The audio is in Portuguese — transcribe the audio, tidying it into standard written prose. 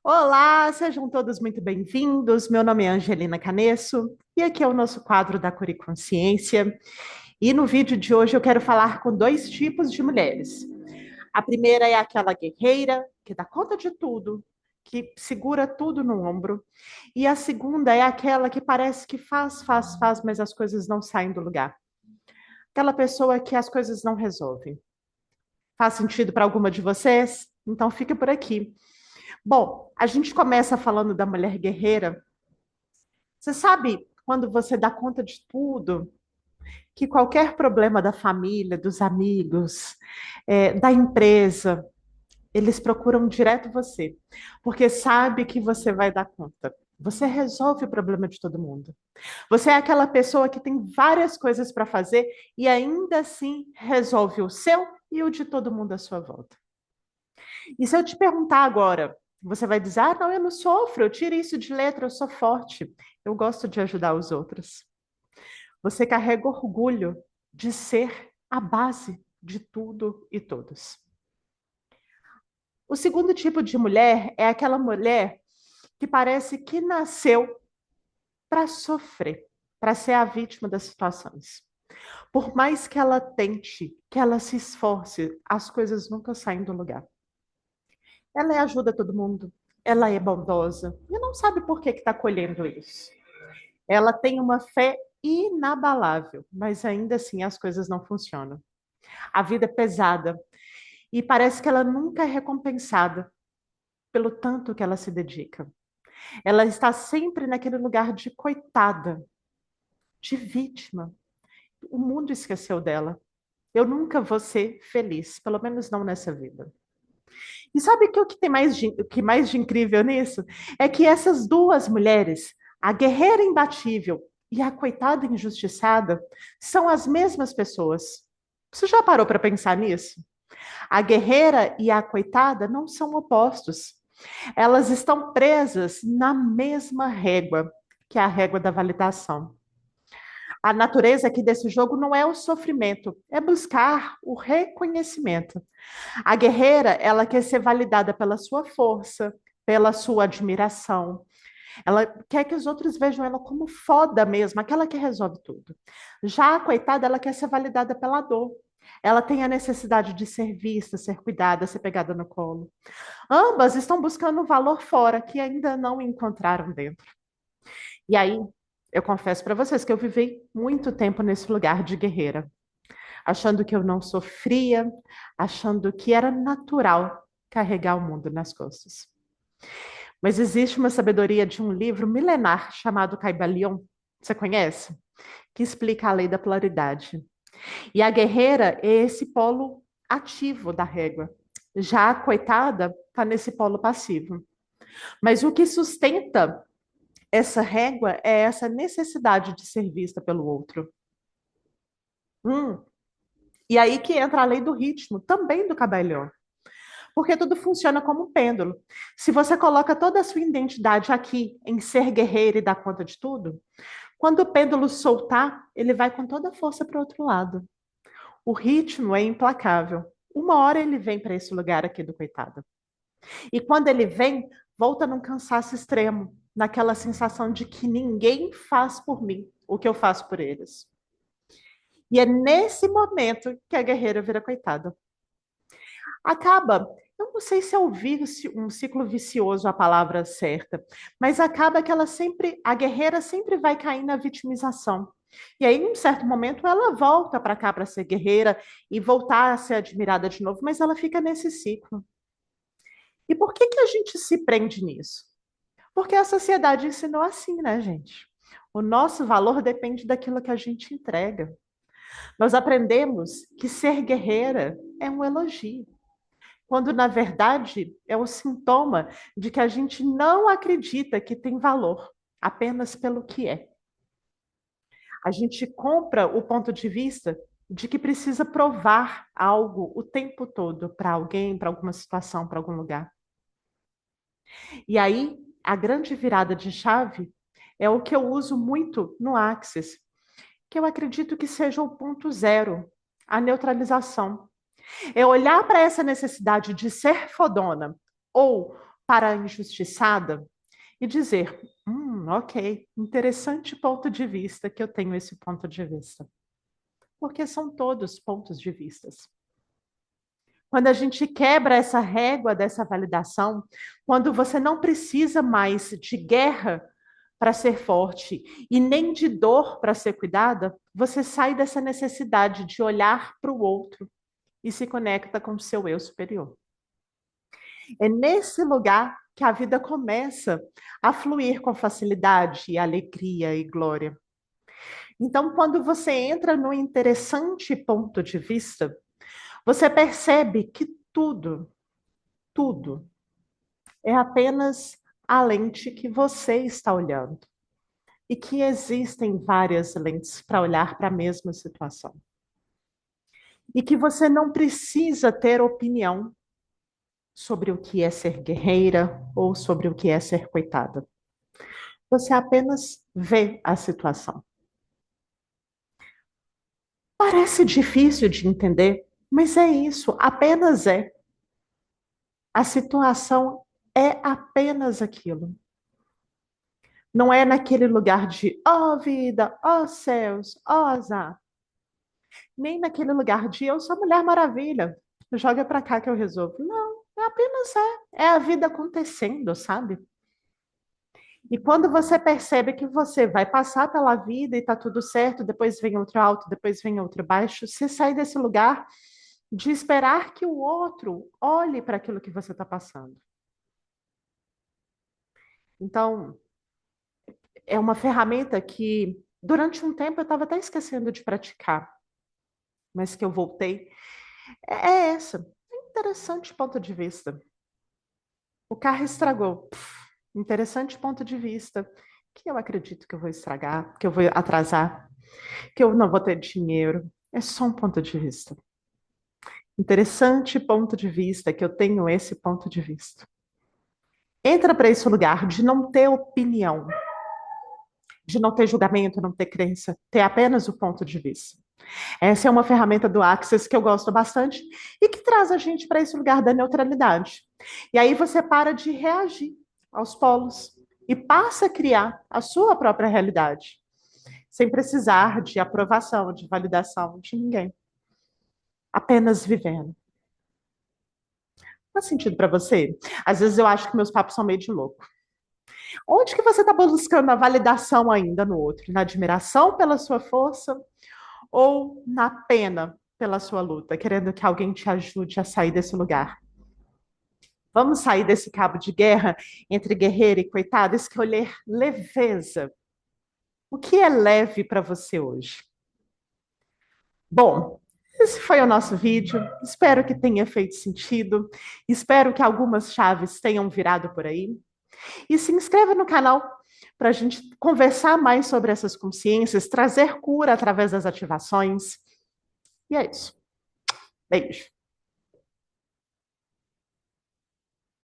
Olá, sejam todos muito bem-vindos. Meu nome é Angelina Canesso e aqui é o nosso quadro da Cura e Consciência. E no vídeo de hoje eu quero falar com dois tipos de mulheres. A primeira é aquela guerreira que dá conta de tudo, que segura tudo no ombro. E a segunda é aquela que parece que faz, mas as coisas não saem do lugar. Aquela pessoa que as coisas não resolvem. Faz sentido para alguma de vocês? Então fica por aqui. Bom, a gente começa falando da mulher guerreira. Você sabe quando você dá conta de tudo, que qualquer problema da família, dos amigos, da empresa, eles procuram direto você, porque sabe que você vai dar conta. Você resolve o problema de todo mundo. Você é aquela pessoa que tem várias coisas para fazer e ainda assim resolve o seu e o de todo mundo à sua volta. E se eu te perguntar agora, você vai dizer: ah, não, eu não sofro, eu tiro isso de letra, eu sou forte, eu gosto de ajudar os outros. Você carrega orgulho de ser a base de tudo e todos. O segundo tipo de mulher é aquela mulher que parece que nasceu para sofrer, para ser a vítima das situações. Por mais que ela tente, que ela se esforce, as coisas nunca saem do lugar. Ela ajuda todo mundo, ela é bondosa e não sabe por que está colhendo isso. Ela tem uma fé inabalável, mas ainda assim as coisas não funcionam. A vida é pesada e parece que ela nunca é recompensada pelo tanto que ela se dedica. Ela está sempre naquele lugar de coitada, de vítima. O mundo esqueceu dela. Eu nunca vou ser feliz, pelo menos não nessa vida. E sabe que o que tem o que mais de incrível nisso? É que essas duas mulheres, a guerreira imbatível e a coitada injustiçada, são as mesmas pessoas. Você já parou para pensar nisso? A guerreira e a coitada não são opostos. Elas estão presas na mesma régua, que é a régua da validação. A natureza aqui desse jogo não é o sofrimento, é buscar o reconhecimento. A guerreira, ela quer ser validada pela sua força, pela sua admiração. Ela quer que os outros vejam ela como foda mesmo, aquela que resolve tudo. Já a coitada, ela quer ser validada pela dor. Ela tem a necessidade de ser vista, ser cuidada, ser pegada no colo. Ambas estão buscando um valor fora que ainda não encontraram dentro. E aí, eu confesso para vocês que eu vivi muito tempo nesse lugar de guerreira, achando que eu não sofria, achando que era natural carregar o mundo nas costas. Mas existe uma sabedoria de um livro milenar chamado Caibalion, você conhece? Que explica a lei da polaridade. E a guerreira é esse polo ativo da régua. Já a coitada está nesse polo passivo. Mas o que sustenta essa régua é essa necessidade de ser vista pelo outro. Hum. E aí que entra a lei do ritmo, também do Caibalion. Porque tudo funciona como um pêndulo. Se você coloca toda a sua identidade aqui em ser guerreiro e dar conta de tudo, quando o pêndulo soltar, ele vai com toda a força para o outro lado. O ritmo é implacável. Uma hora ele vem para esse lugar aqui do coitado. E quando ele vem, volta num cansaço extremo, naquela sensação de que ninguém faz por mim o que eu faço por eles. E é nesse momento que a guerreira vira coitada. Acaba, eu não sei se é um ciclo vicioso a palavra certa, mas acaba que ela sempre, a guerreira sempre vai cair na vitimização. E aí, em um certo momento, ela volta para cá para ser guerreira e voltar a ser admirada de novo, mas ela fica nesse ciclo. E por que que a gente se prende nisso? Porque a sociedade ensinou assim, né, gente? O nosso valor depende daquilo que a gente entrega. Nós aprendemos que ser guerreira é um elogio, quando na verdade é o sintoma de que a gente não acredita que tem valor, apenas pelo que é. A gente compra o ponto de vista de que precisa provar algo o tempo todo para alguém, para alguma situação, para algum lugar. E aí, a grande virada de chave é o que eu uso muito no Axis, que eu acredito que seja o ponto zero, a neutralização. É olhar para essa necessidade de ser fodona ou para a injustiçada e dizer: ok, interessante ponto de vista que eu tenho esse ponto de vista. Porque são todos pontos de vistas. Quando a gente quebra essa régua dessa validação, quando você não precisa mais de guerra para ser forte e nem de dor para ser cuidada, você sai dessa necessidade de olhar para o outro e se conecta com o seu eu superior. É nesse lugar que a vida começa a fluir com facilidade, alegria e glória. Então, quando você entra no interessante ponto de vista, você percebe que tudo é apenas a lente que você está olhando e que existem várias lentes para olhar para a mesma situação. E que você não precisa ter opinião sobre o que é ser guerreira ou sobre o que é ser coitada. Você apenas vê a situação. Parece difícil de entender, mas é isso, apenas é. A situação é apenas aquilo. Não é naquele lugar de ó vida, ó céus, ó azar. Nem naquele lugar de eu sou Mulher Maravilha, joga pra cá que eu resolvo. Não, é apenas é a vida acontecendo, sabe? E quando você percebe que você vai passar pela vida e tá tudo certo, depois vem outro alto, depois vem outro baixo, você sai desse lugar de esperar que o outro olhe para aquilo que você está passando. Então, é uma ferramenta que durante um tempo eu estava até esquecendo de praticar, mas que eu voltei. É essa. É interessante ponto de vista. O carro estragou. Interessante ponto de vista. Que eu acredito que eu vou estragar, que eu vou atrasar, que eu não vou ter dinheiro. É só um ponto de vista. Interessante ponto de vista, que eu tenho esse ponto de vista. Entra para esse lugar de não ter opinião, de não ter julgamento, não ter crença, ter apenas o ponto de vista. Essa é uma ferramenta do Access que eu gosto bastante e que traz a gente para esse lugar da neutralidade. E aí você para de reagir aos polos e passa a criar a sua própria realidade, sem precisar de aprovação, de validação de ninguém. Apenas vivendo. Faz sentido para você? Às vezes eu acho que meus papos são meio de louco. Onde que você está buscando a validação ainda no outro? Na admiração pela sua força ou na pena pela sua luta, querendo que alguém te ajude a sair desse lugar? Vamos sair desse cabo de guerra entre guerreiro e coitado, escolher leveza. O que é leve para você hoje? Bom, esse foi o nosso vídeo. Espero que tenha feito sentido. Espero que algumas chaves tenham virado por aí. E se inscreva no canal para a gente conversar mais sobre essas consciências, trazer cura através das ativações. E é isso. Beijo.